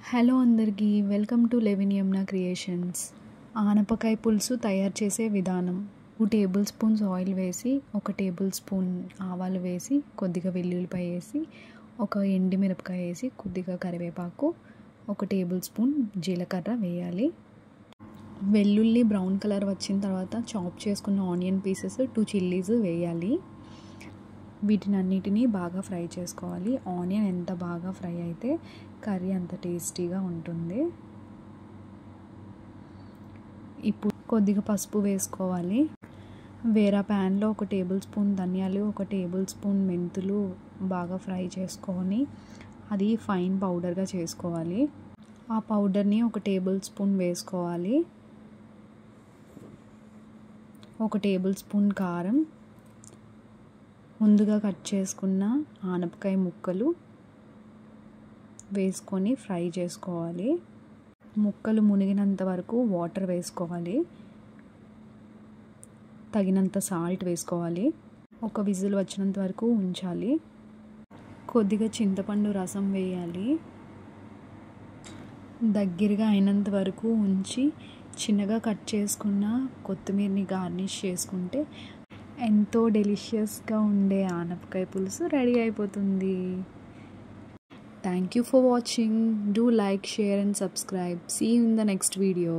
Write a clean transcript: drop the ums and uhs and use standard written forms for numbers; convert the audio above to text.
Hello అందరికీ welcome to Levin Yamuna creations. ఆనపకాయ పులుసు తయారు చేసే విధానం. 2 టేబుల్ స్పూన్స్ ఆయిల్ వేసి, 1 టేబుల్ స్పూన్ ఆవాలు వేసి, కొద్దిగా వెల్లుల్లిపాయ వేసి, 1 ఎండుమిరపకాయ వేసి, కొద్దిగా కరివేపాకు, 1 టేబుల్ స్పూన్ జీలకర్ర వేయాలి. వెల్లుల్లి బ్రౌన్ కలర్ వచ్చిన తర్వాత చాప్ చేసుకున్న ఆనియన్ పీసెస్, 2 చిల్లీస్ వేయాలి. వీటినన్నిటినీ బాగా ఫ్రై చేసుకోవాలి. ఆనియన్ ఎంత బాగా ఫ్రై అయితే కర్రీ అంత టేస్టీగా ఉంటుంది. ఇప్పుడు కొద్దిగా పసుపు వేసుకోవాలి. వేరే ప్యాన్లో 1 టేబుల్ స్పూన్ ధనియాలు, 1 టేబుల్ స్పూన్ మెంతులు బాగా ఫ్రై చేసుకొని అది ఫైన్ పౌడర్గా చేసుకోవాలి. ఆ పౌడర్ని 1 టేబుల్ స్పూన్ వేసుకోవాలి. 1 టేబుల్ స్పూన్ కారం, ముందుగా కట్ చేసుకున్న ఆనపకాయ ముక్కలు వేసుకొని ఫ్రై చేసుకోవాలి. ముక్కలు మునిగినంత వరకు వాటర్ వేసుకోవాలి. తగినంత సాల్ట్ వేసుకోవాలి. 1 విజిల్ వచ్చినంత వరకు ఉంచాలి. కొద్దిగా చింతపండు రసం వేయాలి. దగ్గరగా అయినంత వరకు ఉంచి చిన్నగా కట్ చేసుకున్న కొత్తిమీరని గార్నిష్ చేసుకుంటే ఎంతో డెలిషియస్గా ఉండే ఆనపకాయ పులుసు రెడీ అయిపోతుంది. Thank you for watching. Do like, share and subscribe. See you in the next video.